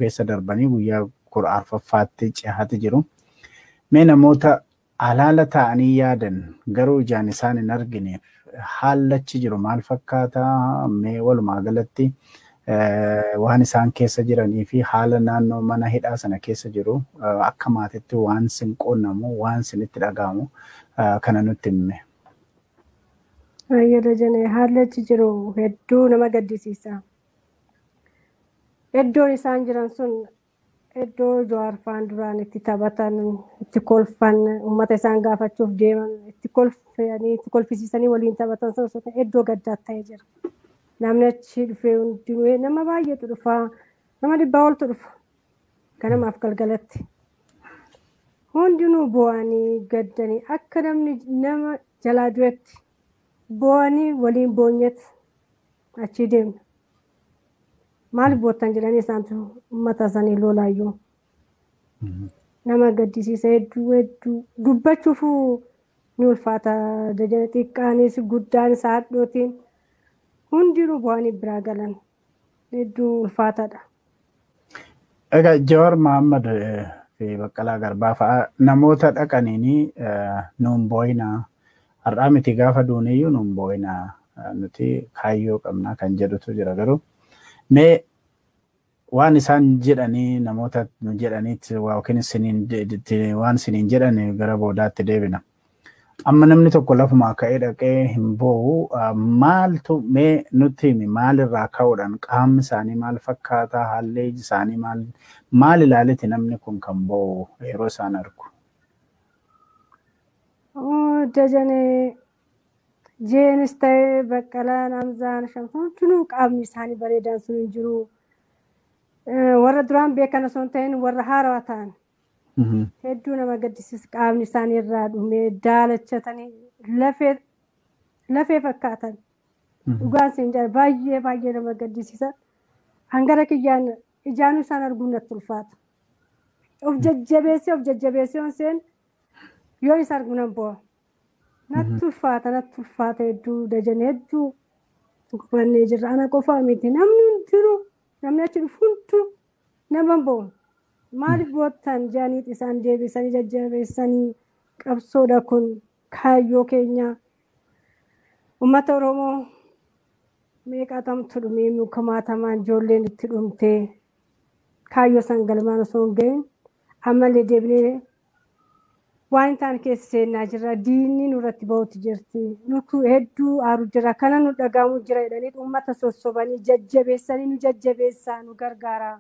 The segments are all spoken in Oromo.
keessa darbanii guyyaa kudha arfaffaatti cehaati jiru. Mee namoota alaala ta'anii yaadan garuu ijaan isaan hin argineef haalachi jiru maal fakkaata? Mee walumaa galatti waan isaan keessa jiranii fi haala naannoo mana hidhaa sana keessa jiru akka maatiitti waan sin qonnamu waan sinitti dhagahamu kana nutti hime. Yeroo jenne haalachi jiru hedduu nama gaddisiisa. Iddoon isaan jiran sun iddoo Jawaar faan duraan itti taphatan, itti kolfan, uummata isaan gaafachuuf deeman, itti kolfisiisanii waliin taphatan sun iddoo gaddaa ta'ee jira. Namni achi dhufee hundinuu nama baay'eetu dhufa, nama 100 oltu dhufa. Ganamaaf galgalatti. Hundinuu bo'anii gaddanii akka namni nama jalaa du'etti bo'anii waliin boonyetti achi deemna. Maal boottan jedhanii isaantu uummata isaanii lolaayyuu. Nama gaddisiisa hedduu dubbachuuf ni ulfaata. Dajana xiqqaanis guddaanis haadhootiin hundinuu bo'anii biraa galan hedduu ulfaataadha. Egaa Jawaar Mohaammed fi Baqqalaa Garbaa fa'a namoota dhaqaniini nuun boo'inaa har'aa miti gaafa duuniyyuu nuun boo'inaa nuti kaayyoo qabnaa kan jedhutu jira garuu. Mee waan isaan jedhanii namoota jedhaniitti yookiin waan isiniin jedhan gara boodaatti deebina. Amma namni tokko lafuma ka'ee dhaqee hin boo'u maaltu mee nutti himi maalirraa ka'uudhaan qaamni isaanii maal fakkaataa haalli isaanii maal ilaaleeti namni kun kan boo'u yeroo isaan argu. Dajanee Jeenis ta'ee Baqqalaan Hamzaan Shamsuun hundinuu qaamni isaanii bareedan sun hin jiru. Warra duraan beekan osoo hin ta'in warra haarawaa ta'an. Hedduu nama gaddisiisa qaamni isaanii irraa dhumee daalachatanii lafee fakkaatan. Dhugaan siin jira baay'ee nama gaddisiisa. Hangara kiyyaan ijaanuu isaan arguun natti ulfaata. Of jajjabeessee on seen yoo isa argu nan boo'a. Natti ulfaata hedduu Dajanee hedduu gubannee jirra. Ana qofaa miti namni hundinuu namni achi dhufu hunduu nama boo'u. Maaliif boottan jaaniit isaan deebisanii jajjabeessanii qabsoodha kun kaayyoo keenya. Uummata Oromoo meeqatamtu dhumee kumaatamaan ijoolleen itti dhumtee kaayyoo san galmaan osoo hin gahin ammallee deebinee waan isaan keessa seennaa jirra. Diinni nurratti ba'uutti jirti. Nuti hedduu aaru jira. Kana nu dhagaamu jira jedhanii uummata sossobanii jajjabeessanii nu jajjabeessaa nu gargaara.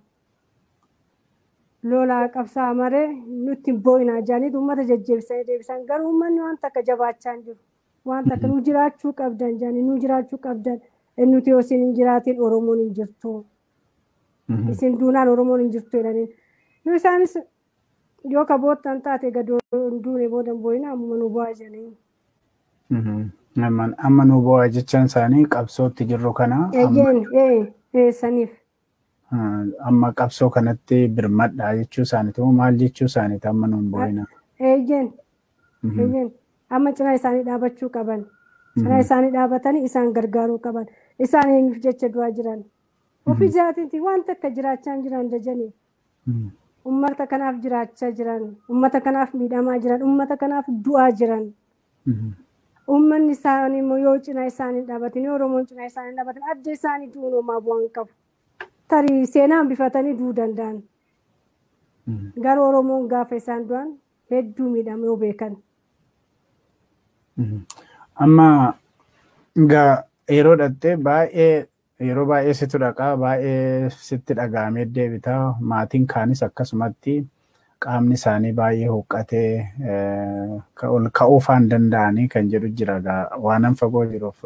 Lolaa qabsaa maree nutti boo'inaa jaaniit uummata jajjabeessanii deebisan garuu uummanni waan takka jabaachaa hin jiru. Waan takka nu jiraachuu qabdan jaanii nu jiraachuu qabdan. Nuti yoo isin hin jiraatiin Oromoon hin jirtu. Isin duunaan Oromoon hin jirtu jedhanii. Nu isaanis yoo ka boottan taate gadoo duune boodan boo'ina amma nu bu'aa jedhanii. Amma nu bu'aa jechaan isaanii qabsootti jirru kana. Saniif. Amma qabsoo kanatti birmadhaa jechuu isaaniitu maal jechuu isaaniiti amma nuun boo'ina. Amma cinaa isaanii dhaabachuu qaban. Cinaa isaanii dhaabatanii isaan gargaaruu qaban. Isaan eenyuuf jecha du'aa jiran. Ofii jaatiitti waan takka jiraachaa jiran Dajanee. Uummata kanaaf jiraachaa jiran. Uummata kanaaf miidhamaa jiran. Uummata kanaaf du'aa jiran. Uummanni isaanii immoo yoo cinaa isaanii dhaabatanii Oromoon cinaa isaanii dhaabatan adda isaanii duunomaa bu'aan qabu. Tarii seenaan bifatanii du'uu danda'an. Garuu Oromoon gaafa isaan du'an hedduu miidhame yoo beekan. Amma yeroo dhattee yeroo baay'ee situ dhaqaa baay'ee sitti dhaga'amee deebitaa maatiin kaanis akkasumatti qaamni isaanii baay'ee huqqatee ol ka'uufaa hin danda'anii kan jedhu jira waanan fagoo jiruuf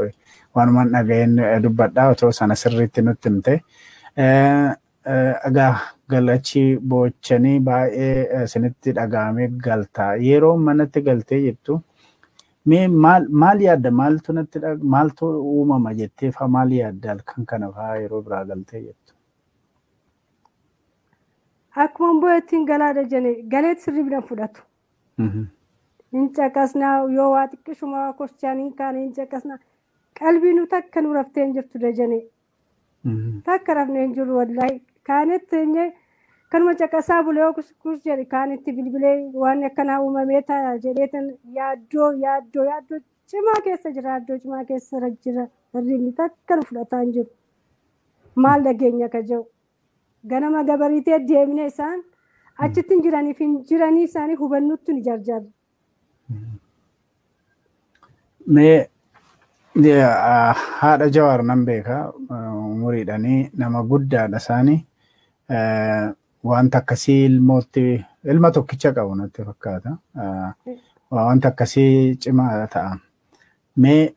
waanumaan dhaga'een dubbadhaa otoo sana sirriitti nutti himte. Egaa galachi boochanii baay'ee isinitti dhaga'amee galtaa yeroo manatti galtee jettu mee maal yaadda maaltu uumama jettee fa maal yaadda halkan kana fa'aa yeroo biraa galtee jettu. Akkuma bo'eettiin galaa Dajanee galeet sirrii biran fudhatu. Hin caqasnaa yoo waa xiqqishuma korshaanii kaan hin caqasnaa qalbii nu takka nu raftee hin jirtu Dajanee. Takka rafnee hin jirru wallahi kaanetti Akkanuma caqasaa bulee kus jedhe kaan itti bilbilee waan akkanaa uumamee ta'a jedheetan yaaddoo cimaa keessa jira yaaddoo cimaa keessa jira hirribni takka nu fudhataa hin jiru. Maal dhageenya ka jiru ganama gabariitee deemnee isaan achitti hin jiraniif hin jiranii isaanii hubannutti ni jarjarra. Mee haadha Jawaar nan beeka umuriidhanii nama guddaadha isaanii wanta akkasii ilma tokkicha qabu natti fakkaata. Wanta akkasii cimaa ta'a. Mee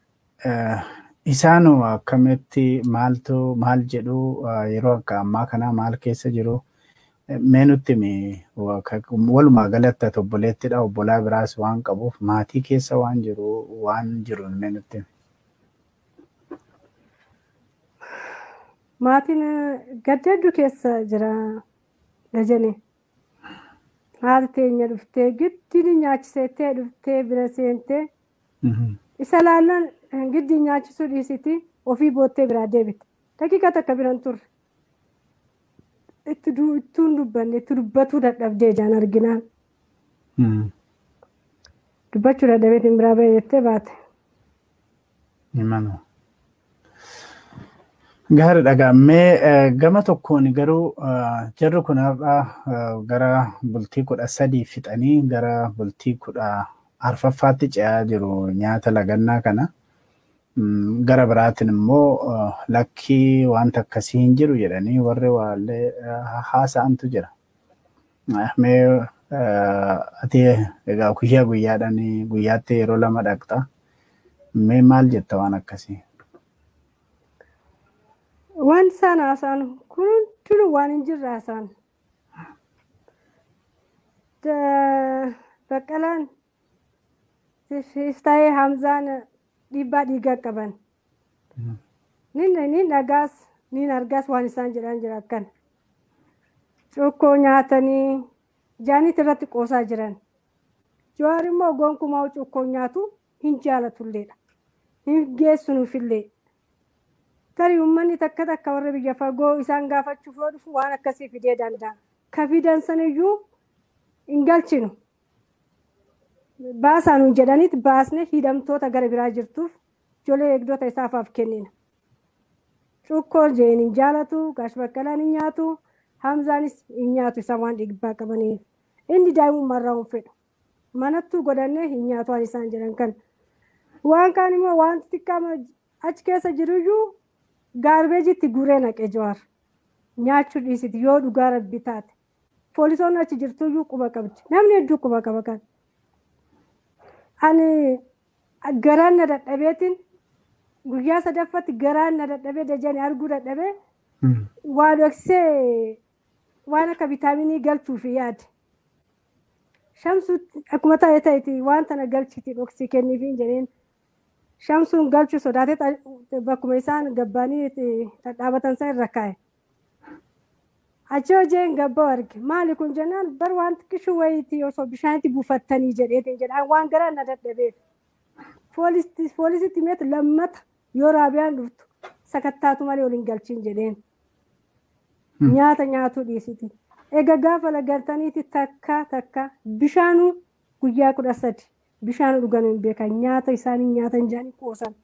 isaanu akkamitti maal jedhu yeroo akka ammaa kana maal keessa jiru mee nutti walumaa galatti obboleettidha obbolaa biraas waan qabuuf maatii keessa waan jiru mee nutti. Maatiin gaddeeddu keessa jira Dajane. Haati teenya dhuftee giddi nyaachisettee dhuftee bira seentee isa laallan giddi nyaachisuu dhiisiti ofii boottee biraa deebite. Daqiiqa takka biran turre. Ittuun dubbanne itti dubbatuu dadhabdee jaan arginaan. Dubbachuu dadhabeetiin biraa ba'e jettee baate. Gaarii dhagaamee gama tokkoon garuu jarri kun har'a gara bultii 13 fixanii gara bultii 14ffaatti ce'aa jiru nyaata lagannaa kana. Gara biraatiin immoo lakkii wanta akkasii hin jiru jedhanii warri waallee haasa'antu jira. Mee ati egaa guyyaatti yeroo 2 dhaqxa. Mee maal jetta waan akkasii? Waan isaan haasa'an kun hundinuu waan hin jirre haasa'an. Baqqalaan Istaayee Hamzaan dhiibbaa dhiigaa qaban. Nin dhagaas nin argaas waan isaan jedhan jira akkan. Cuukkoo nyaatanii jaaniit irratti qoosaa jiran. Jawaar immoo gonkumaa cuukkoo nyaatu hin jaalatulleedha. Hin geessunuufillee. Tarii uummanni takka warra biyya fagoo isaan gaafachuuf yoo dhufu waan akkasii fidee danda'a. Ka fidan saniyyuu hin galchinu. Baasaan jedhaniit baasne hidhamtoota gara biraa jirtuuf ijoollee eegdota isaafaaf kennina. Cuukkoo jeen hin jaalatu, Gaash Baqqalaan hin nyaatu, Hamzaanis hin nyaatu isaan waan dhiibbaa qabaniif. Inni daa'imummaarraa hin fedhu. Manattuu godhannee hin nyaatu waan isaan jedhan kan. Waan kaan immoo wanti xiqqaa achi keessa jiruyyuu gaarbeejitti guree naqee Jawaar. Nyaachuu dhiisiti yoo dhugaa rabbi taate. Poolisoonni achi jirtuyyuu quba qabdi. Namni hedduu quba qaba kan. Ani garaan na dadhabeetiin guyyaa 3ffatti garaan na dadhabee Dajane arguu dadhabee waa dhoksee waan akka vitaaminii galchuuf yaade. Shamsuu akkuma ta'eeti waan tana galchiti dhoksii kenniifiin jedheen. Shamsuun galchuu sodaatee bakkuma isaan gabbaanii dhadhaabatan san irra kaa'e. Achi hojii gabbaa arge maali kun jennaan bar waan xiqqishuu wayiitii osoo bishaanitti buufattanii jedheetiin jedhaan waan garaan na dadhabeef. Poolisitti meetu lammata yoo raabiyaan dhuftu sakattaatu malee waliin galchiin jedheen. Nyaata nyaatuu dhiisiti. Egaa gaafa lagartaniiti takka bishaanuu guyyaa 13 bishaan dhuganuu hin beekan nyaata isaanii nyaatan jaanii qoosan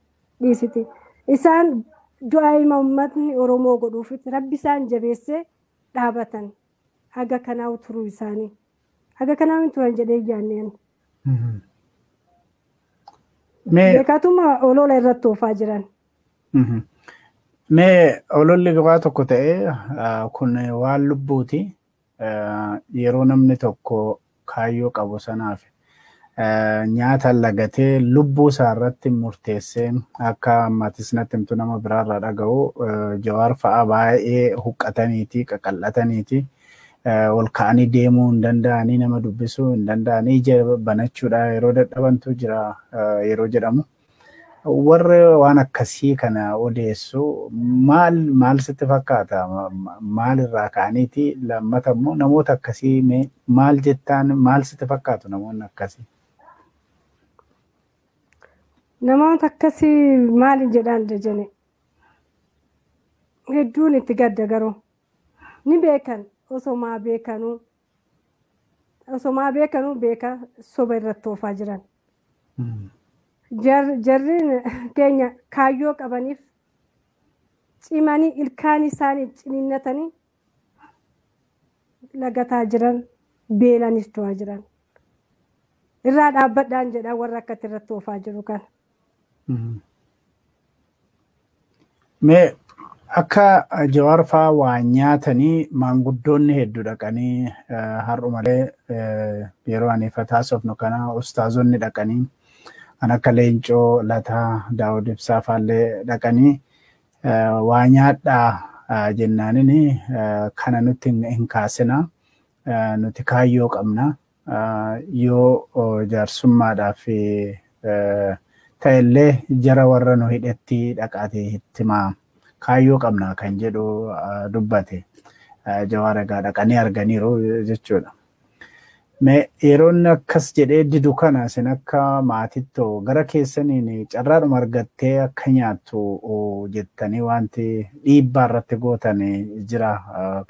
dhiisiti. Isaan du'aa ilma uummatni Oromoo godhuufitti rabbi isaan jabeessee dhaabatan haga kanaa turuu isaanii haga kanaa hin turan jedhee yaanneen. Beekatuma olola irratti oofaa jiran. Mee ololli gabaa tokko ta'ee kun waan lubbuuti yeroo namni tokko kaayyoo qabu sanaaf nyaata lagatee lubbuu isaa irratti murteessee akka ammatis natti himtu nama biraarraa dhaga'u Jawaar fa'aa baay'ee huqqataniiti qaqal'ataniiti ol ka'anii deemuu hin danda'anii nama dubbisuu hin danda'anii ija banachuudha yeroo dadhabantu jira yeroo jedhamu. Warri waan akkasii kana odeessu maal sitti fakkaata? Maal irraa ka'aniiti? Lammata immoo namoota akkasii maal jettaan maal sitti fakkaatu namoonni akkasii? Namoota akkasii maal jedhaan Dajane? Hedduun itti gadda garuu ni beekan osomaa beekanuu beeka soba irratti oofaa jiran. Jarriin keenya kaayyoo qabaniif cimanii ilkaan isaaniif ciniinnatanii lagataa jiran beelanis du'aa jiran. Irraa dhaabbadhaan jedha warra akkatti irratti oofaa jiru kan. Mee akka Jawaar fa'aa waa nyaatanii maanguddoonni hedduu dhaqanii har'umalee yeroo ani taasofnu kana ustaazonni dhaqanii kan akka Leencoo Lataa Daawud Ibsaa fa'aallee dhaqanii waa nyaadhaa jennaanini kana nutti hin kaasina nuti kaayyoo qabna yoo jaarsummaadhaaf ta'ellee jara warra nu hidhetti dhaqaatee hittimaa kaayyoo qabna kan jedhu dubbate Jawaar egaa dhaqanii arganiiru jechuudha. Mee yeroonni akkas jedhee didu kana isin akka maatittoo gara keessaniin carraadhuma argattee akka nyaattu jettanii wanti dhiibbaa irratti gootan jira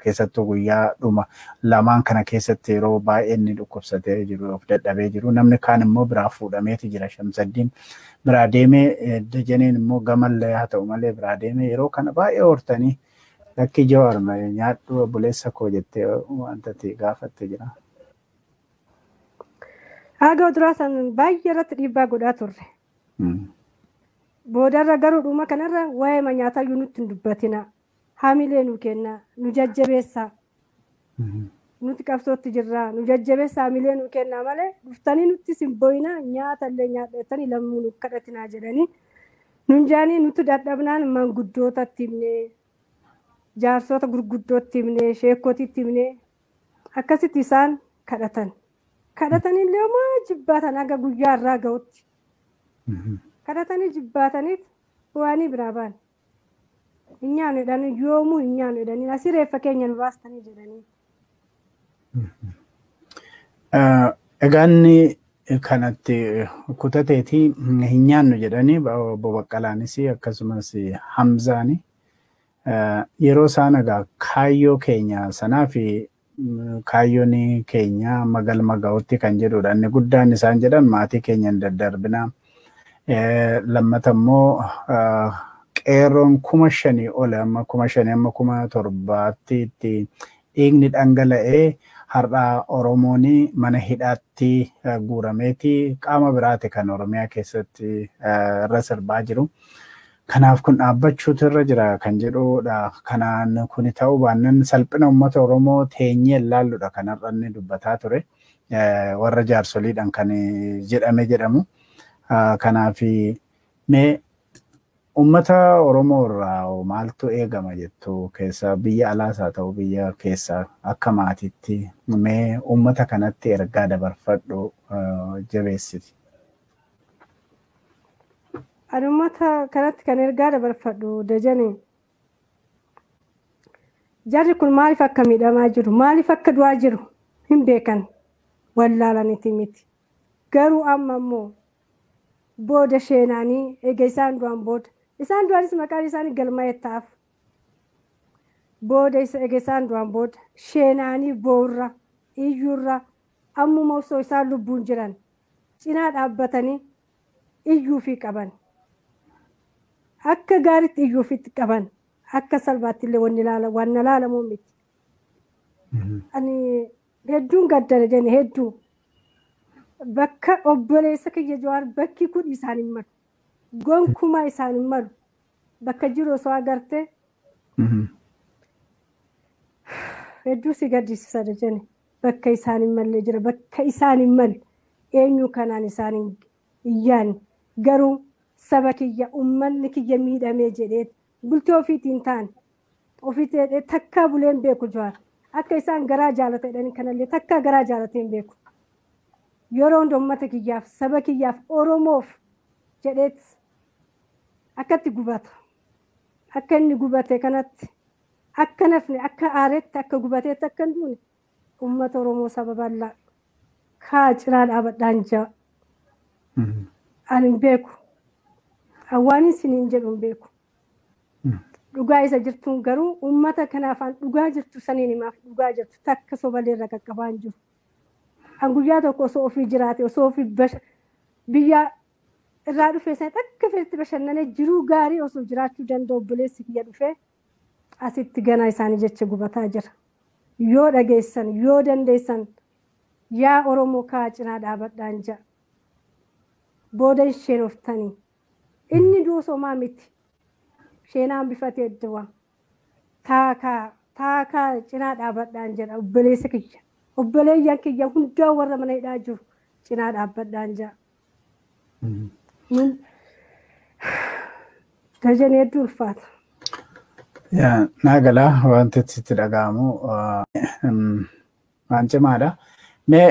keessattuu guyyaa dhuma lamaan kana keessatti yeroo baay'ee inni dhukkubsatee jiru of dadhabee jiru namni kaan immoo biraa fuudhameeti jira Shamsaddiin biraa deemee Dajaneen immoo gamallee haa ta'u malee biraa deemee yeroo kana baay'ee hortanii lakki Jawaar nyaadhu buleessa koo jettee wanta gaafatte jira. Haga duraa san baay'ee irratti dhiibbaa godhaa turre. Boodarra garuu dhuma kanarra waa'ee nyaataa iyyuu nutti hin dubbatina. Haamilee nu kenna, nu jajjabeessa. Nuti qabsootti jirra, nu jajjabeessa haamilee nu kenna malee dhuftanii nutti simboyina nyaata illee nyaadhatanii lammuu nu kadhatinaa jedhanii. Nun jaanii nuti dadhabnaan manguddootatti himnee, jaarsota gurguddootti himnee, sheekotitti himnee akkasitti isaan kadhatan. Kadhatanii illee homaa jibbaatan haga guyyaa irraa ga'utti. Kadhatanii jibbaataniit bu'anii biraa ba'an. Hin nyaannu jedhanii yoomuu hin nyaannu jedhanii asii reeffa keenya nu baastanii jedhanii. Egaa inni kanatti kutateeti hin nyaannu jedhanii obbo Baqqalaanis akkasumas Hamzaani yeroo isaan egaa kaayyoo keenya sanaa fi kaayyoon keenya galma ga'utti kan jedhudha. Inni guddaan isaan jedhan maatii keenya hin daddarbina. Lammata immoo qeerroon 5,000 ol amma 5,000 amma 7,000 itti dhiigni dhangala'ee har'a Oromoon mana hidhaatti guurameeti qaama biraati kan Oromiyaa keessatti irra sirbaa jiru. Kanaaf kun dhaabbachuutu irra jira kan jedhudha. Kanaan kun ta'uu baannaan salphina uummata Oromoo teenyee ilaalludha kanarra inni dubbataa ture. Warra jaarsoliidhaan kan jedhamu. Kanaaf mee uummata Oromoo irraa maaltu eegama jettu keessa biyya alaas haa ta'u biyya keessa akka maatiitti mee uummata kanatti ergaa dabarfadhu jabeessiti. Ani uummata kanatti kan ergaa dabarfadhu Dajanee. Jarri kun maaliif akka miidhamaa jiru maaliif akka du'aa jiru hin beekan wallaalaniiti miti. Garuu amma immoo booda sheenaanii eega isaan du'an booda isaan du'anis maqaan isaanii galmaa'ee ta'aaf. Booda eega isaan du'an booda sheenaanii boorra iyyuurra ammuma osoo isaan lubbuun jiran cinaa dhaabbatanii iyyuufii qaban. Akka gaariitti iyyuufitti qaban akka salphaatti illee waan ilaalamu miti. Ani hedduun gaddara jenne hedduu bakka obboleessa kiyya Jawaar bakki kun isaan hin malu. Gonkumaa isaan hin malu. Bakka jiru osoo agartee hedduu si gaddisiisa jenne bakka isaan hin malle jira bakka isaan hin malle eenyu kanaan isaan hin yaanne garuu saba kiyya ummanni kiyya miidhamee jedhee bultii ofiitiin ta'an ofiitii takkaa buleen beeku Jawaar akka isaan garaa jaalata jedhanii kanallee takkaa garaa jaalatee hin beeku. Yeroo hundi uummata kiyyaaf saba kiyyaaf Oromoof jedheet akkatti gubata. Akka inni gubate kanatti akka nafne akka aaretti akka gubateetti akka hin duune uummata Oromoo saba bal'aa kaa ciraa dhaabadhaan jaa. Ani hin beeku. Awwaanin siniin jedhu hin beeku. dhugaa isa jirtuun garuu uummata kanaafaan dhugaa jirtu saniin himaaf dhugaa jirtu takka sobalee qaqqabaan jiru. An guyyaa tokko osoo ofii jiraate osoo ofii biyya irraa dhufee sana takka feesti bashannanee jiruu gaarii osoo jiraachuu danda'u obboleessi kiyya dhufee asitti ganaa isaanii jecha gubataa jira. Yoo dhageessan yoo dandeessan yaa Oromoo kaa cinaa dhaabadhaan ja'a. Booda isheen oftanii inni duusomaa miti. Sheenaan bifatee du'a. Taakaa cinaa dhaabadhaan jedha obboleessa kiyya. Obboleeyyan kiyya hundaa warra mana hidhaa jiru cinaa dhaabbadhaan ja'a. Dajanee hedduu ulfaata. Naagalaa wanti itti dhaga'amu waan cimaadha. Mee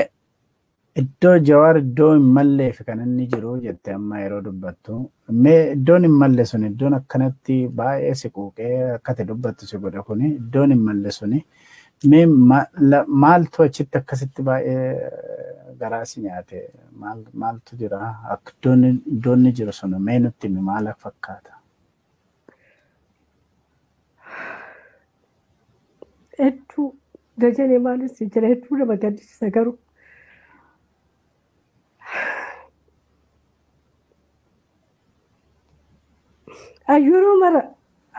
iddoo Jawaar iddoo hin malleef kan inni jiru jette amma yeroo dubbattu. Mee iddoon hin malle sun iddoon akkanatti baay'ee si quuqee akkati dubbattu si godha kuni iddoon hin malle suni mee maaltu achitti akkasitti baay'ee garaa si nyaate maaltu jira akka iddoonni jiru sun mee nutti himi maal fakkaata? Hedduu Dajanee maalis jira hedduu nama gaddisiisa garuu. Yeroo mara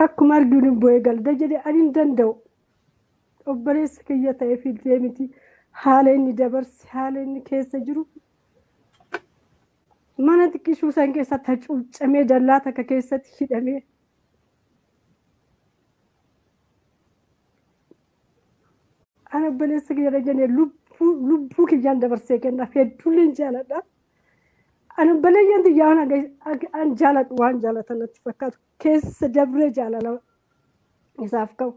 akkuma arginu bu'ee gal Dajanee ani hin danda'u. Obboleessa kiyya ta'ee fiiltee miti haala inni dabarse haala inni keessa jiru. Mana xiqqishuu san keessatti hacuuccamee dallaa takka keessatti hidhamee. Ana obboleessa kiyya Dajanee lubbuu kiyyaan dabarsee kennaaf hedduulleen jaaladha. Ana obboleeyyan xiyyaa'aan an jaaladhu waan jaalatan natti fakkaatu keessa dabree jaalala isaaf qabu.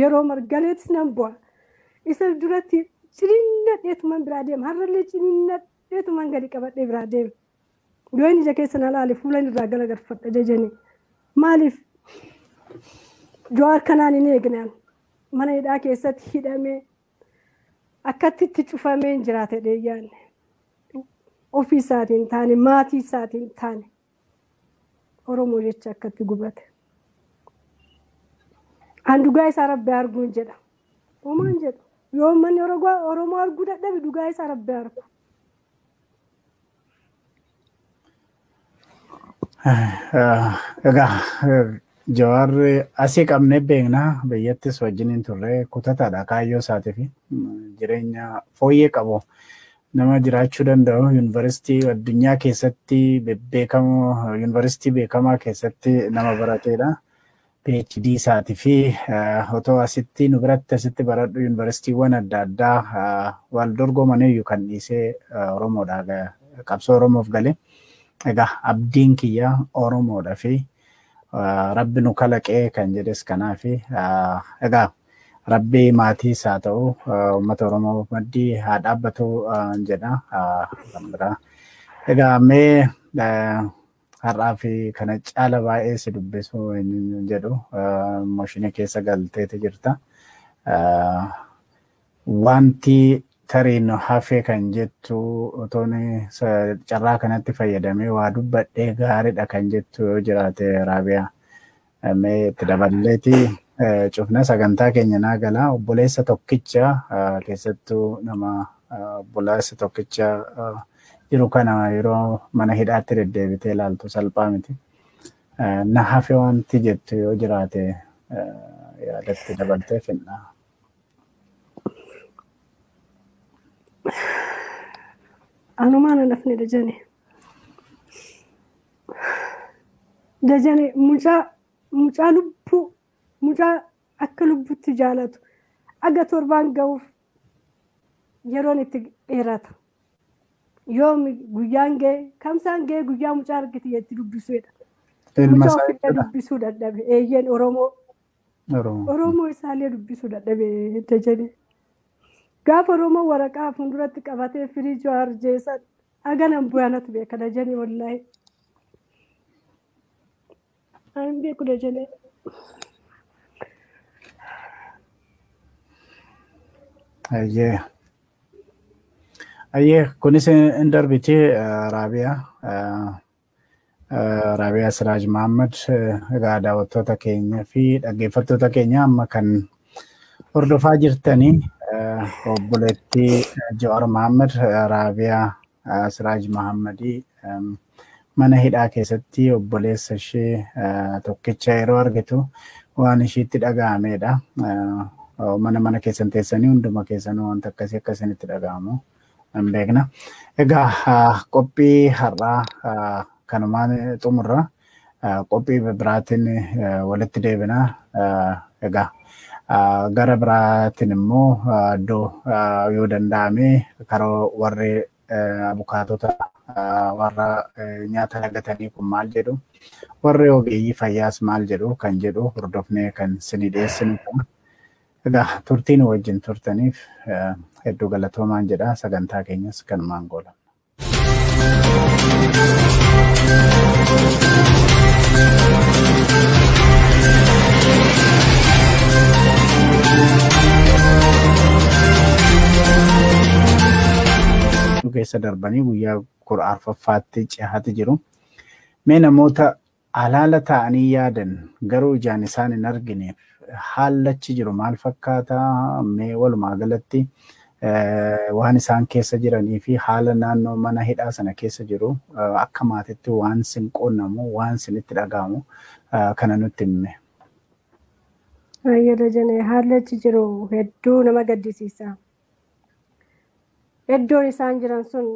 Yeroo margaleetti nan bu'a. Isa duratti ciniinnadheetuman biraa deema. Har'allee ciniinnadheetuman gadi qabadhee biraa deema. Yoo inni ija keessa na laale fuula irraa garagalfadha Dajanee. Maaliif Jawaar kanaan hin eegnaan mana hidhaa keessatti hidhamee akkatti itti cufamee hin jiraate dheeyyaanne. Ofii isaatiin taane maatii isaatiin taane Oromoo jecha akkatti gubate. An dhugaa isaa Rabbi arguun jedha. Homaan jedhu. Yoo manni Oromoo arguu dadhabe dhugaa isaa Rabbi argu. Egaa Jawaar asii qabnee beeknaa biyyattis wajjin hin turre kutataadha kaayyoo isaatii fi jireenya fooyyee qabu nama jiraachuu danda'u yuunivarsiitii addunyaa keessatti beekamoo yuunivarsiitii beekamaa keessatti nama barateedha. PhD isaatii fi otoo asitti nu biratti asitti baradhu yuunivarsiitiiwwan adda addaa wal dorgomaniyyuu kan dhiisee Oromoodha qabsoo Oromoof galee. Egaa abdiin kiyya Oromoodha fi Rabbi nu kalaqee kan jedhes kanaafi egaa Rabbi maatii isaa ta'u uummata Oromoo maddii haa dhaabbatu jedha. Egaa mee har'aa fi kana caala baay'ee si dubbisu jedhu mooshinii keessa galteeti jirta. Wanti tariin hafee kan jettu otoon carraa kanatti fayyadamee waa dubbadhee gaariidha kan jettu yoo jiraate Raabiyaa mee itti daballeeti cufna sagantaa keenya naagala obboleessa tokkicha keessattuu nama obboleessa tokkicha jiru kana yeroo mana hidhaatti deddeebitee ilaaltu salphaa miti. Na hafe wanti jettu yoo jiraate yaadatti dabaltee finna. Anumaan nafni Dajanee mucaa lubbuu mucaa akka lubbuutti jaalatu aga torbaan ga'uuf yeroon itti dheerata. Yoomi guyyaan ga'e kamsaan ga'e guyyaa mucaa argite jetti dubbisuudha. Mucaa ofirra dubbisuu dadhabe eeyyeen Oromoo isaallee dubbisuu dadhabe Dajanee. Gaafa Oromoo waraqaa fuulduratti qabatee firii Jawaar jeessan aganan bu'aanatu beeka Dajanee wallaahi. Ani beeku Dajanee. Ayyee kunis hin darbiti Raabiyaa Raabiyaa Siraaj Mahammad egaa daawwattoota keenya fi dhaggeeffattoota keenya amma kan hordofaa jirtanii obboleettii Jawaar Mahammad Raabiyaa Siraaj Mahammadii mana hidhaa keessatti obboleessa ishee tokkicha yeroo argitu waan ishiitti dhaga'amedha. Mana keessan teessanii hunduma keessanuu wanta akkasinitti dhaga'amu hin beekna. Egaa qophii har'aa kanumaan xumurra qophii biraatiin walitti deebina. Egaa gara biraatiin immoo iddoo yoo danda'ame karoo warri abukaatota warra nyaata lagatanii kun maal jedhu warri ogeeyyii fayyaas maal jedhu kan jedhu hordofnee kan isinii dhiyeessinu. Egaa turtiin wajjin turtaniif hedduu galatoomaa jedha. Sagantaa keenyas kanumaan goolabna. Keessa darbanii guyyaa 14ffaatti cehaati jiru. Mee namoota alaala ta'anii yaadan garuu ijaan isaan hin argineef haalachi jiru maal fakkaata? Mee walumaa galatti waan isaan keessa jiranii fi haala naannoo mana hidhaa sana keessa jiru akka maatiitti waan sin qonnamu waan sinitti dhaga'amu kana nutti hime. Yeroo jenne haalachi jiru hedduu nama gaddisiisa. Iddoon isaan jiran sun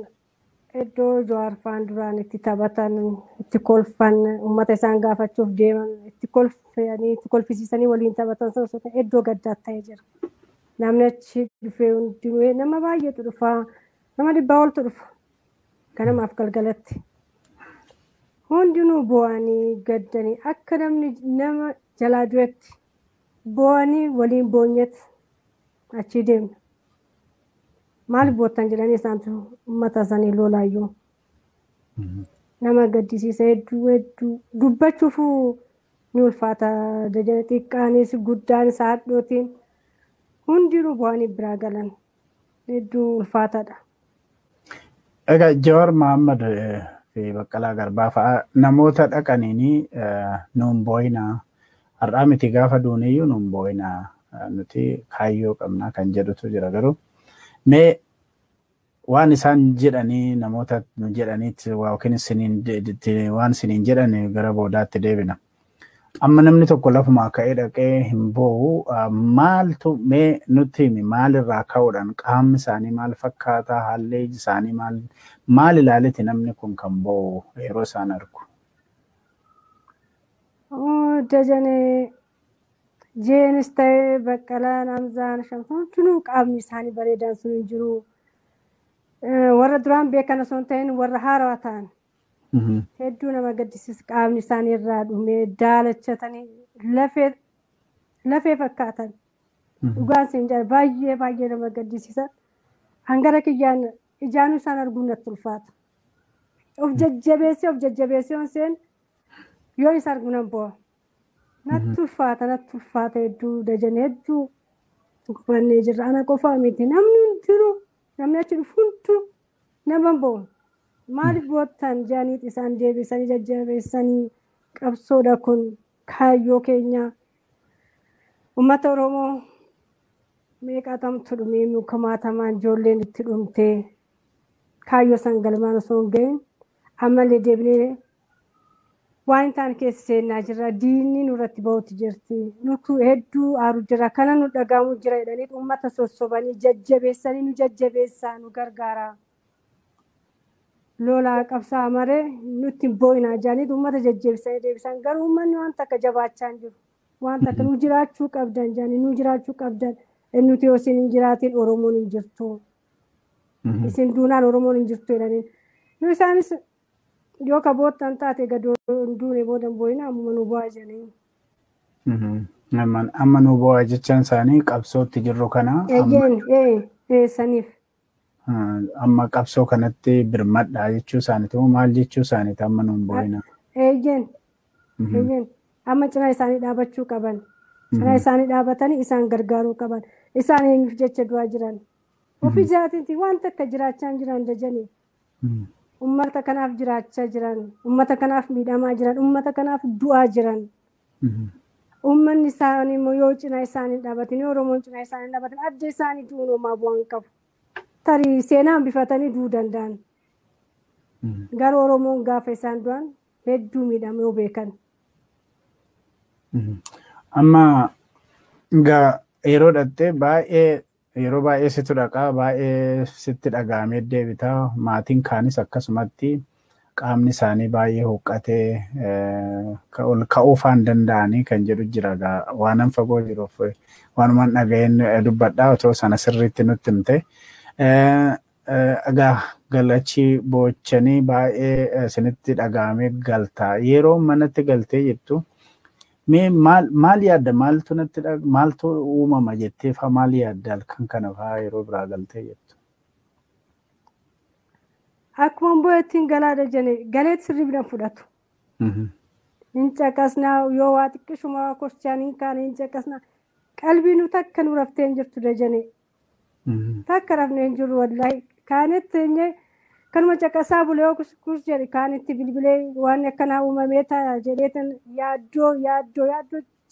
iddoo Jawaar faan duraan itti taphatan, itti kolfan, uummata isaan gaafachuuf deeman, itti kolfisiisanii waliin taphatan sun iddoo gaddaa ta'ee jira. Namni achi dhufee hundinuu nama baay'eetu dhufa, nama 100 oltu dhufa. Ganamaaf galgalatti. Hundinuu boo'anii gaddanii akka namni nama jalaa du'etti boo'anii waliin boonyetti achi deemna. Maal boottan jedhanii isaantu uummata isaanii lolaayyuu. Nama gaddisiisa hedduu dubbachuuf ni ulfaata. Dajana xiqqaanis guddaanis haadhootiin hundinuu bu'anii biraa galan hedduu ulfaataadha. Egaa Jawaar Mahammad fi Baqqalaa Garbaa fa'a namoota dhaqaniini nuun boo'inaa har'aa miti gaafa duuneeyyuu nuun boo'inaa nuti kaayyoo qabnaa kan jedhutu jira garuu. Mee waan isaan jedhanii namoota jedhaniitti yookiin waan isiniin jedhan gara boodaatti deebina. Amma namni tokko lafumaa ka'ee dhaqee hin boo'u maaltu mee nutti himi maalirraa ka'uudhaan qaamni isaanii maal fakkaataa haalli isaanii maal ilaaleeti namni kun kan boo'u yeroo isaan argu. Dajanee Jeenis ta'ee Baqqalaan Hamzaan Shamsuun hundinuu qaamni isaanii bareedan sun hin jiru. Warra duraan beekan osoo hin ta'in warra haarawaa ta'an. Hedduu nama gaddisiisa qaamni isaanii irraa dhumee daalachatanii lafee fakkaatan. Dhugaan siin jira baay'ee nama gaddisiisa. Hangara kiyyaan ijaanuu isaan arguun natti ulfaata. Of jajjabeessee on seen yoon isa argu nan boo'a. Natti ulfaata hedduu dajan hedduu gubannee jirra. Ana qofaa miti namni hundinuu namni achi dhufu hunduu nama boo'u. Maaliif boottan jaaniit isaan deebisanii jajjabeessanii qabsoodha kun kaayyoo keenya. Uummata Oromoo meeqatamtu dhumee mukumaatamaan ijoolleen itti dhumtee kaayyoo san galmaan osoo hin gahin ammallee deebinee waan isaan keessa seennaa jirra. Diinni nurratti bahuutti jirti. Nutu hedduu aaru jira. Kana nu dhagaamu jira jedhanii uummata sossobanii jajjabeessanii nu jajjabeessaa nu gargaara. Lolaa qabsaa maree nutti boo'inaa jaaniit uummata jajjabeessanii deebisan garuu uummanni waan takka jabaachaa hin jiru. Waan takka nu jiraachuu qabdan jaanii nu jiraachuu qabdan. Nuti yoo isin hin jiraatiin Oromoon hin jirtu. Isin duunaan Oromoon hin jirtu jedhanii. Nu isaanis yoo ka boottan taate gadoo duune boodan boo'ina amma nu bu'aa jedhanii. Amma nu bu'aa jechaan isaanii qabsootti jirru kana. Saniif. Amma qabsoo kanatti birmadhaa jechuu isaaniiti moo maal jechuu isaaniiti amma nu bu'ina. Amma cinaa isaanii dhaabachuu qaban. Cinaa isaanii dhaabatanii isaan gargaaruu qaban. Isaan eenyuuf jecha du'aa jiran. Ofii jiraatiitti waan takka jiraachaa jiran dajanii. ummata kanaaf jiraachaa jiran, ummata kanaaf miidhamaa jiran, ummata kanaaf du'aa jiran. Uummanni isaanii immoo yoo cinaa isaanii dhaabatin, yoo Oromoon cinaa isaanii dhaabatin adda isaanii duunumaa bu'aan qabu. Tarii seenaan bifatanii du'uu danda'an. Garuu Oromoon gaafa isaan du'an hedduu miidhame yoo beekan. Amma yeroo dhattee yeroo baay'ee situ dhaqaa baay'ee sitti dhaga'amee deebitaa maatiin kaanis akkasumatti qaamni isaanii baay'ee huqqatee ol ka'uufaa hin danda'anii kan jedhu jira waanan fagoo jiruuf waanumaan dhaga'een dubbadhaa otoo sana sirriitti nutti himte. Egaa galachi boochanii baay'ee isinitti dhaga'amee galtaa yeroo manatti galtee jettu mee maal yaadda maaltu uumama jettee faa maal yaadda halkan kana faa yeroo biraa galtee jettu. Akkuma bo'eettiin galaadha jenne galeetti sirrii biran fudhatu. Hin caqasnaa yoo waa xiqqishuma kochaanii kaane hin caqasnaa qalbii nu takka nu raftee hin jirtu dajane. Takka rafnee hin jirru wallaahi kaanetti kanuma caqasaa bulee kus jedhe kaanitti bilbilee waan akkanaa uumamee ta'a jedheetan yaaddoo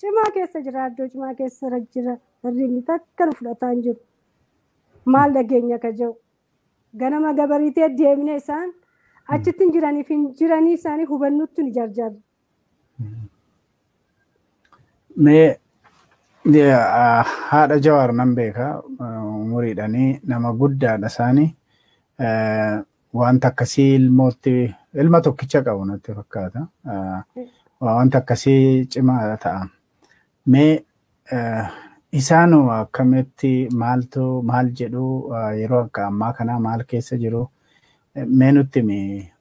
cimaa keessa jira yaaddoo cimaa keessa jira hirribni takka nu fudhataa hin jiru. Maal dhageenya ka jiru. Ganama gabariitee deemnee isaan achitti hin jiraniif hin jiranii isaanii hubannutti ni jarjarra. Mee haadha Jawaar nan beeka umuriidhanii nama guddaadha isaanii wanta akkasii ilma tokkicha qabu natti fakkaata. Wanta akkasii cimaa ta'a. Mee isaan akkamitti maal jedhu yeroo akka ammaa kana maal keessa jiru mee nutti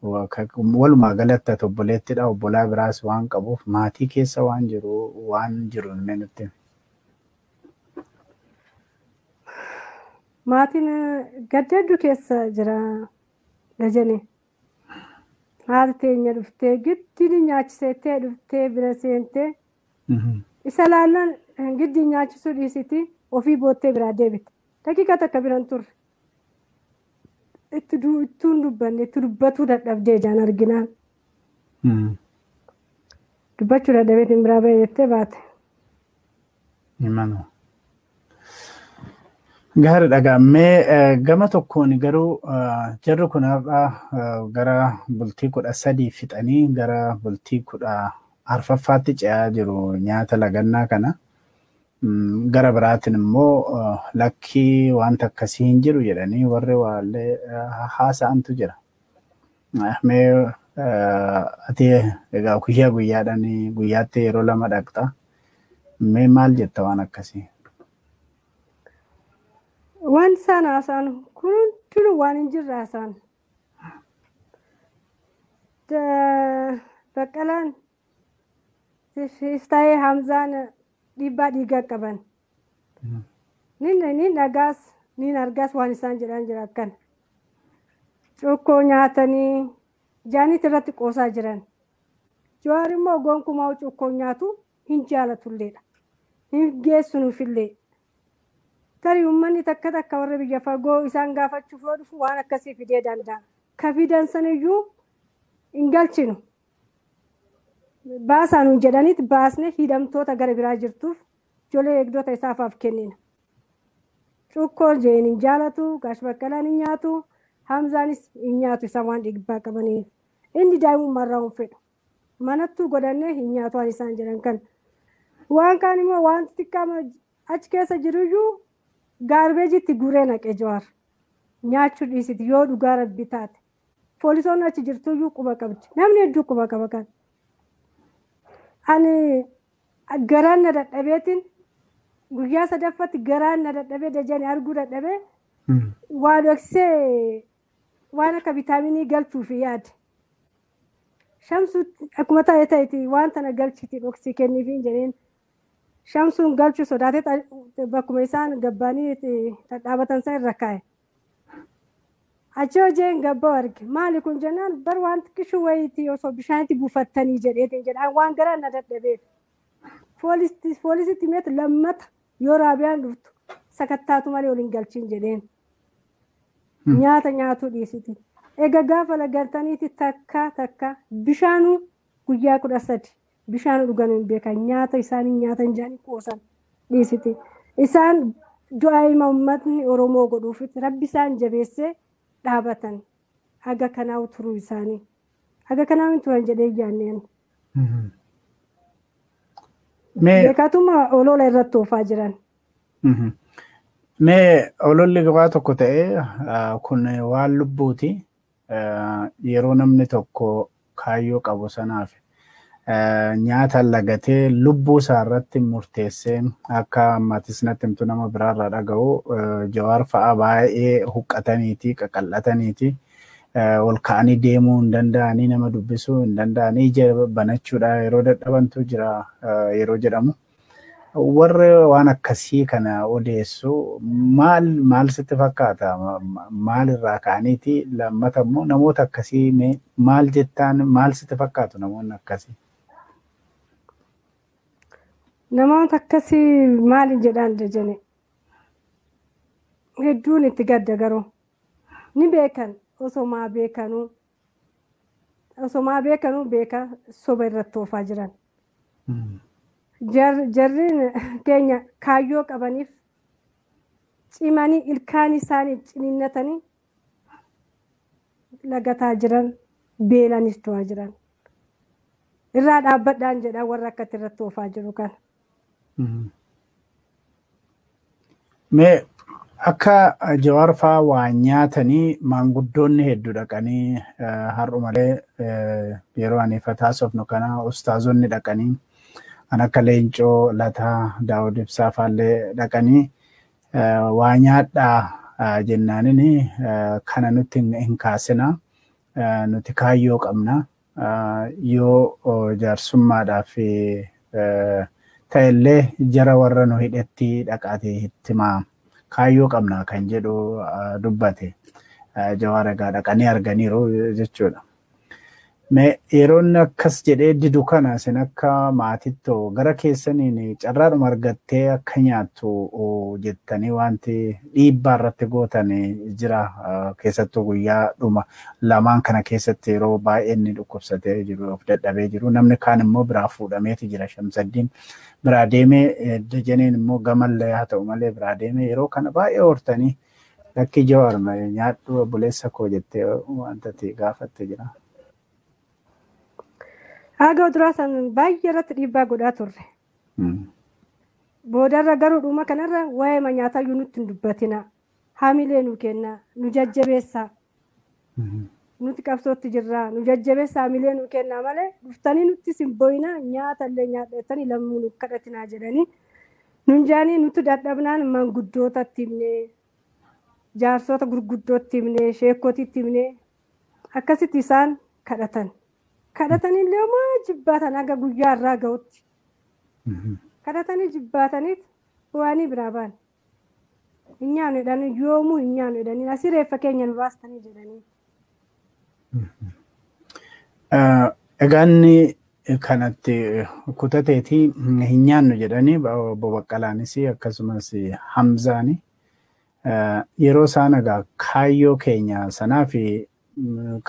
walumaa galatti obboleettidha obbolaa biraas waan qabuuf maatii keessa waan jiru mee nutti. Maatiin gaddeeddu keessa jira dajane. Haati teenya dhuftee giddiin nyaachisettee dhuftee bira seentee isa laallan giddiin nyaachisuu dhiisiti ofii boottee biraa deebite. Daqiiqa takka biran turre. Ittuun dubbanne itti dubbatuu dadhabdee jaan arginaan. Dubbachuu dadhabeetiin biraa ba'e jettee baate. Himanuu. Gaariidha gammee gama tokkoon garuu jarri kun gara bultii 13 fixanii gara bultii 14ffaatti ce'aa jiru nyaata lagannaa kana. Gara biraatiin immoo lakkii wanta akkasii hin jiru jedhanii warri waallee haasa'antu jira. Mee ati egaa guyyaadhaan guyyaatti yeroo 2 dhaqxa. Mee maal jetta waan akkasii? Waan isaan haasa'an kun hundinuu waan hin jirre haasa'an. Baqqalaan Sistaayee Hamzaan dhiibbaa dhiigaa qaban. Nin dhagaas nin argaas waan isaan jedhan jira akkan. Cuukkoo nyaatanii jaaniit irratti qoosaa jiran. Jawaar immoo gonkumaa cuukkoo nyaatu hin jaalatulleedha. Hin geessunuufillee. Tarii uummanni takka warra biyya fagoo isaan gaafachuuf yoo dhufu waan akkasii fidee danda'a. Ka fidan saniyyuu hin galchinu. Baasaan jedhaniit baasne hidhamtoota gara biraa jirtuuf ijoollee eegdota isaafaaf kennina. Cuukkoo jeen hin jaalatu, Gaash Baqqalaan hin nyaatu, Hamzaanis hin nyaatu isa waan dhiibbaa qabaniif. Inni daa'imummaarraa hin fedhu. Manattuu godhannee hin nyaatu waan isaan jedhan kan. Waan kaan immoo wanti xiqqaa achi keessa jiruyyuu gaarbeejitti guree naqee Jawaar. Nyaachuu dhiisiti yoo dhugaa rabbi taate. Poolisoonni achi jirtuyyuu quba qabdi. Namni hedduu quba qaba kan. Ani garaan na dadhabeetiin guyyaa 3ffatti garaan na dadhabee dajanii arguu dadhabee waa dhoksee waan akka vitaaminii galchuuf yaade. Shamsuutti akkuma ta'eeti waan tana galchiti dhoksii kenniifiin jedheen. Shamsuun galchuu sodaatee bakkuma isaan gabbaanii dhadhaabatan san irra kaa'e. Achi hojeen gabbaa arge. Maali kun jennaan bar waan xiqqishuu wayiitii osoo bishaanitti buufattanii jedheetiin jedhaan waan garaan na dadhabeef. Poolisitti meetu lammata yoo raabiyaan dhuftu sakattaatu malee waliin galchiin jedheen. Nyaata nyaatuu dhiisiti. Egaa gaafa lagaltaniiti takka bishaanuu guyyaa 13 bishaan dhugan hin beekan nyaata isaanii nyaatan jaanii qoosan dhiisiti. Isaan du'a ilma uummatni Oromoo godhuufitti rabbi isaan jabeessee dhaabatan. Haga kanaa turuu isaanii. Haga kanaa hin turan jedhee yaanneen. Beekatuma olola irratti oofaa jiran. Mee ololli gabaa tokko ta'ee kun waan lubbuuti. Yeroo namni tokko kaayyoo qabu sanaaf nyaata lagatee lubbuu isaa irratti murteessee akka ammatis natti himtu nama biraarraa dhaga'u Jawaar fa'aa baay'ee huqqataniiti qaqal'ataniiti ol ka'anii deemuu hin danda'anii nama dubbisuu hin danda'anii ija banachuudha yeroo dadhabantu jira yeroo jedhamu. Warri waan akkasii kana odeessu maal sitti fakkaata? Maalirraa ka'aniiti? Lammata immoo namoota akkasii maal jettaan maal sitti fakkaatu namoonni akkasii? Namoota akkasii maal jedhaan jenne hedduun itti gadda garuu ni beekan osomaa beekanuu beeka soba irratti oofaa jiran. Jarriin keenya kaayyoo qabaniif cimanii ilkaan isaanii ciniinnatanii lagataa jiran beelanis to'aa jiran. Irraa dhaabbadhaan jedha warra akkatti irratti oofaa jiru kana. Mee akka Jawaar fa'aa waa nyaatanii maanguddoonni hedduu dhaqanii har'umalee yeroo ani fataasofnu kana ustaazonni dhaqanii kan akka Leencoo Lataa Daawud Ibsaa fa'aallee dhaqanii waa nyaadhaa jennaaniin kana nutti hin kaasina nuti kaayyoo qabna yoo jaarsummaadhaaf ta'ellee jara warra nu hidhetti dhaqaatee hittimaa kaayyoo qabna kan jedhu dubbate Jawaar egaa dhaqanii arganiiru jechuudha. Yeroon akkas jedhee didu kana isin akka maatittoo gara keessaniin carraadhuma argattee akka nyaattu jettanii wanti dhiibbaa irratti gootan jira keessattuu guyyaa dhuma lamaan kana keessatti yeroo baay'ee inni dhukkubsatee jiru of dadhabee jiru namni kaan immoo biraa fuudhameeti jira Shamsaddiin biraa deemee Dajaneen immoo gamallee haa ta'u malee biraa deemee yeroo kana baay'ee hortanii lakki Jawaar nyaadhu buleessa koo jettee wanta gaafatte jira. Haga uduraa san baay'ee irratti dhiibbaa godhaa turre. Boodarra garuu dhuma kanarra waa'ee nyaataa iyyuu nutti hin dubbatina. Haamilee nu kenna, nu jajjabeessaa. Nuti qabsootti jirra, nu jajjabeessaa haamilee nu kenna malee dhuftanii nutti simboyina nyaata illee nyaadhatanii lammuu nu kadhatinaa jedhanii. Nun jaanii nuti dadhabnaan manguddootatti himnee, jaarsota gurguddootti himnee, sheekotitti himnee akkasitti isaan kadhatan. Kadhatanii illee maa jibbaatan haga guyyaa irraa ga'utti. Kadhatanii jibbaataniit waanii biraa baan. Hin nyaannu jedhanii yoomuu hin nyaannu jedhanii asii reeffa keenya nu baastanii jedhanii. Egaa inni kanatti kutateetii hin nyaannu jedhanii obbo Baqqalaanis akkasumas Hamzaani yeroo isaan egaa kaayyoo keenya sanaa fi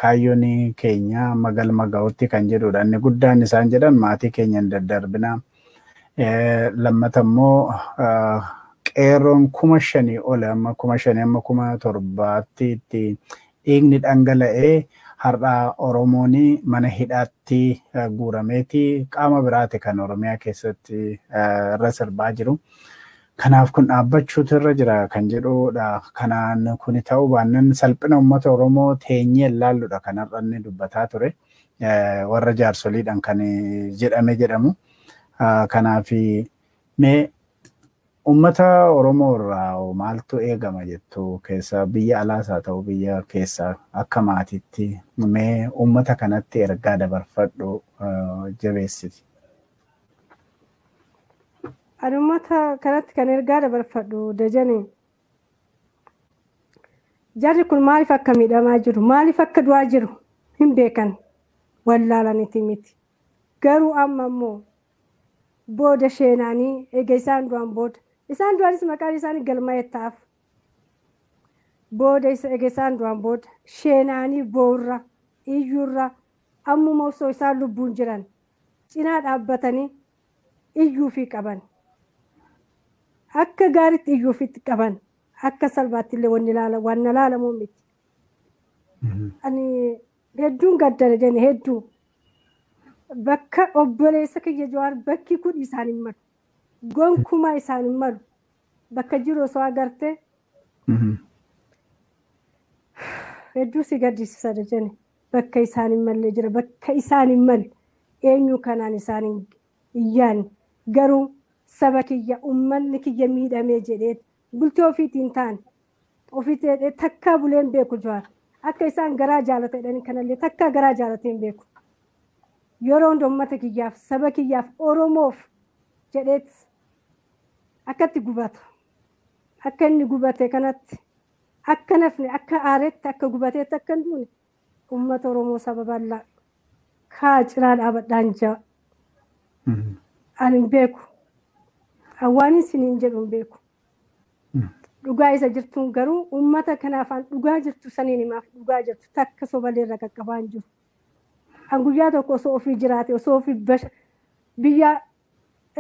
kaayyoon keenya galma ga'utti kan jedhudha. Inni guddaan isaan jedhan maatii keenya hin daddarbina. Lammata immoo qeerroon 5,000 ol amma 5,000 amma 7,000 itti dhiigni dhangala'ee har'a Oromoon mana hidhaatti guurameeti qaama biraati kan Oromiyaa keessatti irra sirbaa jiru. Kanaaf kun dhaabbachuutu irra jira kan jedhudha. Kanaan kun ta'uu baannaan salphina uummata Oromoo teenyee ilaalludha kanarra inni dubbataa ture. Warra jaarsoliidhaan kan jedhamu. Kanaaf mee uummata Oromoo irraa maaltu eegama jettu keessa biyya alaas haa ta'u biyya keessa akka maatiitti mee uummata kanatti ergaa dabarfadhu jabeessiti. Uummata kanatti kan ergaa dabarfadhu Dajanee. Jarri kun maaliif akka miidhamaa jiru maaliif akka du'aa jiru hin beekan wallaalaniiti miti. Garuu amma immoo booda sheenaanii eega isaan du'an booda isaan du'anis maqaan isaanii galmaa'ee ta'aaf. booda isa eegesaan du'an booda sheenaanii boorra iyyuurra ammuma osoo isaan lubbuun jiran cinaa dhaabbatanii iyyuufii qaban. Akka gaariitti iyyuufitti qaban. Akka salphaatti illee waan ilaalamu miti. Ani hedduun gaddara jenne hedduu. Bakka obboleessa kiyya Jawaar bakki kun isaan hin malu. Gonkumaa isaan hin malu. Bakka jiru osoo agartee hedduu si gaddisiisa jenne. Bakka isaan hin malle jira. Bakka isaan hin malle eenyu kanaan isaan hin yaanne. Garuu saba kiyya uummanni kiyya miidhamee jedhee bultii ofiitiin taane ofiitii takkaa buleen beeku Jawaar. Akka isaan garaa jaalatanii kanallee takkaa garaa jaalateen beeku. Yeroo hunda uummata kiyyaaf saba kiyyaaf Oromoof jedheet akkatti gubata. Akka inni gubate kanatti akka nafni akka aareetti akka gubateetti akka hin duune uummata Oromoo saba bal'aa kaa ciraa dhaabadhaan jaa. Ani hin beeku. Awwaanis isiniin jedhu hin beeku. Dhugaa isa jirtuun garuu uummata kanaafaan dhugaa jirtu saniin himaaf dhugaa jirtu takka sobalee irra qaqqabaa hin jiru. An guyyaa tokko osoo ofii jiraate osoo ofii biyya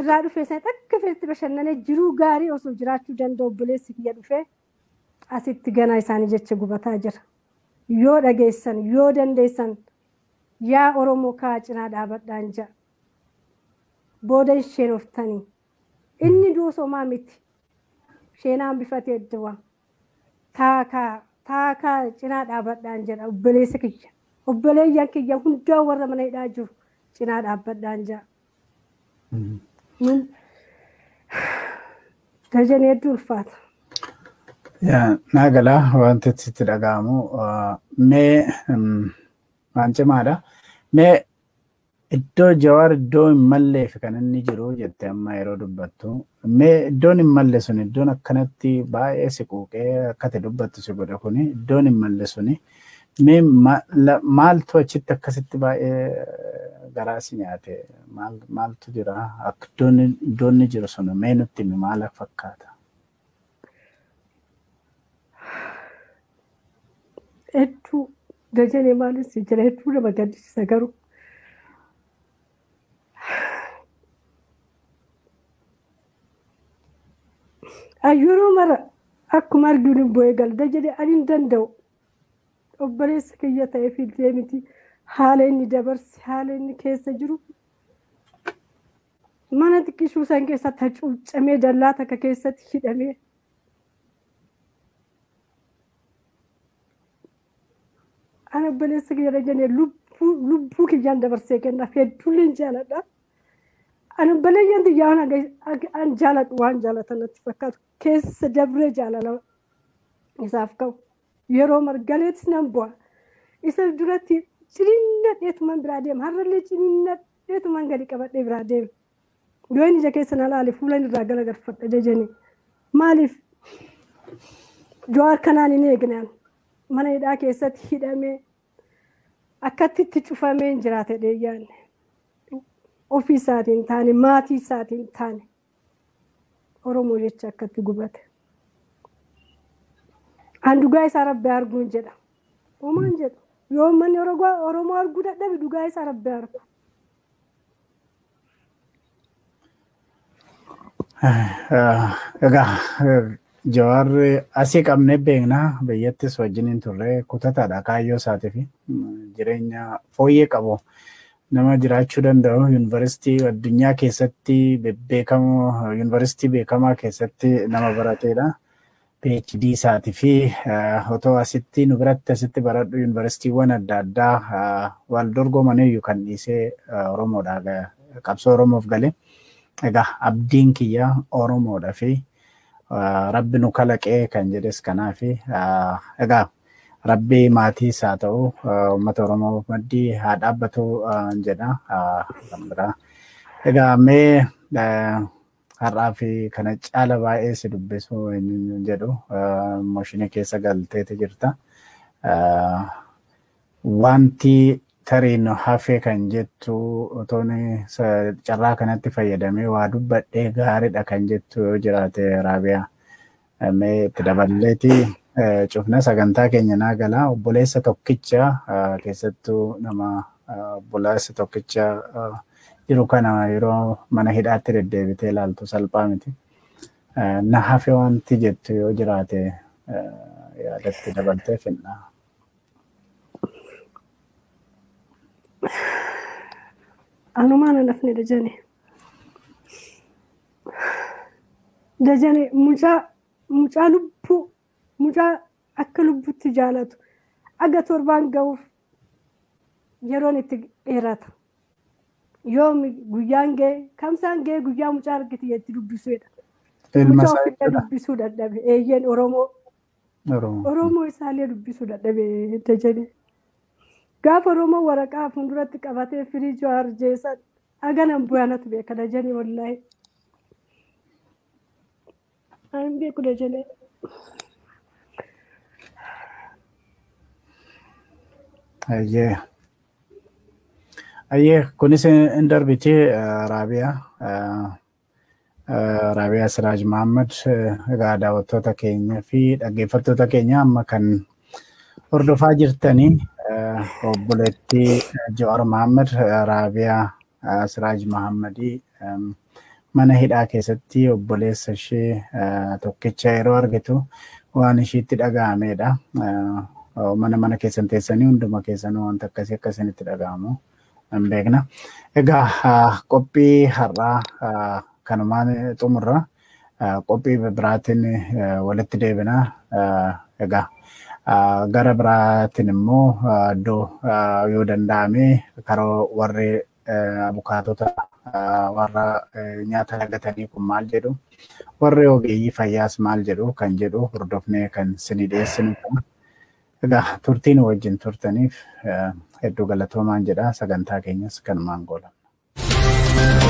irraa dhufee sana takka feetti bashannanee jiruu gaarii osoo jiraachuu danda'u obboleessi kiyya dhufee asitti ganaa isaanii jecha gubataa jira. Yoo dhageessan yoo dandeessan yaa Oromoo kaa cinaa dhaabadhaan jaa. Booda isheen oftanii inni duusomaa miti. Sheenaan bifatee du'a. Taakaa cinaa dhaabadhaan jedha obboleessa kiyya. Obboleeyyan kiyya hundaa warra mana hidhaa jiru cinaa dhaabbadhaan jaa. Dajan hedduu ulfaata. Naa galaa wanti sitti dhaga'amu mee waan cimaadha. Mee iddoo Jawaar iddoo hin malleef kan inni jiru jette amma yeroo dubbattu. Mee iddoon hin malle sun iddoon akkanatti baay'ee si quuqee akkati dubbattu si godhe kuni iddoon hin malle suni mee maaltu achitti akkasitti baay'ee garaa si nyaate maaltu jira akka iddoonni jiru sun mee nutti himi maal fakkaata? Hedduu Dajanee maalis jira hedduu nama gaddisiisa garuu. Yeroo mara akkuma arguun hin bu'ee galda jedhee ani hin danda'u. Obboleessa kiyya ta'ee fiiltee miti haala inni dabarse haala inni keessa jiru. Mana xiqqishuu san keessatti hacuuccamee dallaa takka keessatti hidhamee. Ani obboleessa kiyya Dajanee lubbuu kiyyaan dabarsee kennaaf hedduullee hin jaaladha. Ani obboleeyyan xiyyaa an jaaladhu waan jaalatan natti fakkaatu keessa dabree jaalala isaaf qabu. Yeroo margaleetis nan bu'a. Isa duratti ciniinna dheetuman biraa deema. Har'allee ciniinna dheetuman gadi qabadhee biraa deema. Yoo inni ija keessa na laale fuulan irraa galagalfadha Dajanee. Maaliif Jawaar kanaan hin eegnaan mana hidhaa keessatti hidhamee akkatti itti cufamee hin jiraate dheeyyaanne. Ofii isaatiin taane maatii isaatiin taane Oromoo jecha akkatti gubate. An dhugaa isaa Rabbi arguun jedha. Uumaan jedhu yoo uummanni Oromoo arguu dadhabe dhugaa isaa Rabbi argu. Egaa Jawaar asii qabnee beeknaa biyyattis wajjin turre kutataadha kaayyoo isaatii fi jireenya fooyyee qabu. Nama jiraachuu danda'u yuunivarsiitii addunyaa keessatti beekamoo yuunivarsiitii beekamaa keessatti nama barateedha. PhD isaatii fi otoo asitti nu biratti asitti baradhu yuunivarsiitiiwwan adda addaa wal dorgomaniyyuu kan dhiisee Oromoodha qabsoo Oromoof galee. Egaa abdiin kiyya Oromoodha fi Rabbi nu kalaqee kan jedhes kanaa fi egaa Rabbi maatii isaa ta'u uummata Oromoo maddii haa dhaabbatu jedha kan biraa. Egaa mee har'aa fi kana caala baay'ee si dubbisu jedhu mooshinii keessa galteeti jirta. Wanti tariin hafee kan jettu otoon carraa kanatti fayyadamee waa dubbadhee gaariidha kan jettu yoo jiraate Raabiyaa mee itti daballeeti cufna sagantaa keenya naa galaa obboleessa tokkicha keessattuu nama obboleessa tokkicha jiru kana yeroo mana hidhaatti deddeebitee ilaaltu salphaa miti. Na hafe wanti jettu yoo jiraate yaadatti dabaltee finna. Anumaan nafni Dajane mucaa lubbuu mucaa akka lubbutti jaalatu aga torbaan ga'uuf yeroon itti dheerata. Yoomi guyyaan ga'e kamsaan ga'e guyyaa mucaa argite jetti dubbisuudha. Mucaa ofillee dubbisuu dadhabe eeyyeen Oromoo isaallee dubbisuu dadhabe Dajane. Gaafa Oromoo waraqaa fuulduratti qabatee firii Jawaar jeessan aganan bu'aanatu beeka Dajane wallaahi. Ani beeku Dajane. Ayyee kunis hin darbiti Raabiyaa Siraaj Mahammad egaa daawwattoota keenya fi dhaggeeffattoota keenya amma kan hordofaa jirtanii obboleettii Jawaar Mahammad Raabiyaa Siraaj Mahammadii mana hidhaa keessatti obboleessa ishee tokkicha yeroo argitu waan ishiitti dhaga'amedha. Mana keessan teessanii hunduma keessanuu wanta akkasinitti dhaga'amu hin beekna. Egaa qophii har'aa kanumaan xumurra qophii biraatiin walitti deebina. Egaa gara biraatiin immoo iddoo yoo danda'ame karoo warri abukaatota warra nyaata lagatanii kun maal jedhu warri ogeeyyii fayyaas maal jedhu kan jedhu hordofnee kan isinii dhiyeessinu ta'a. Egaa turtiin wajjin turtaniif hedduu galatoomaan jedha. Sagantaa keenyas kanumaan goolabna.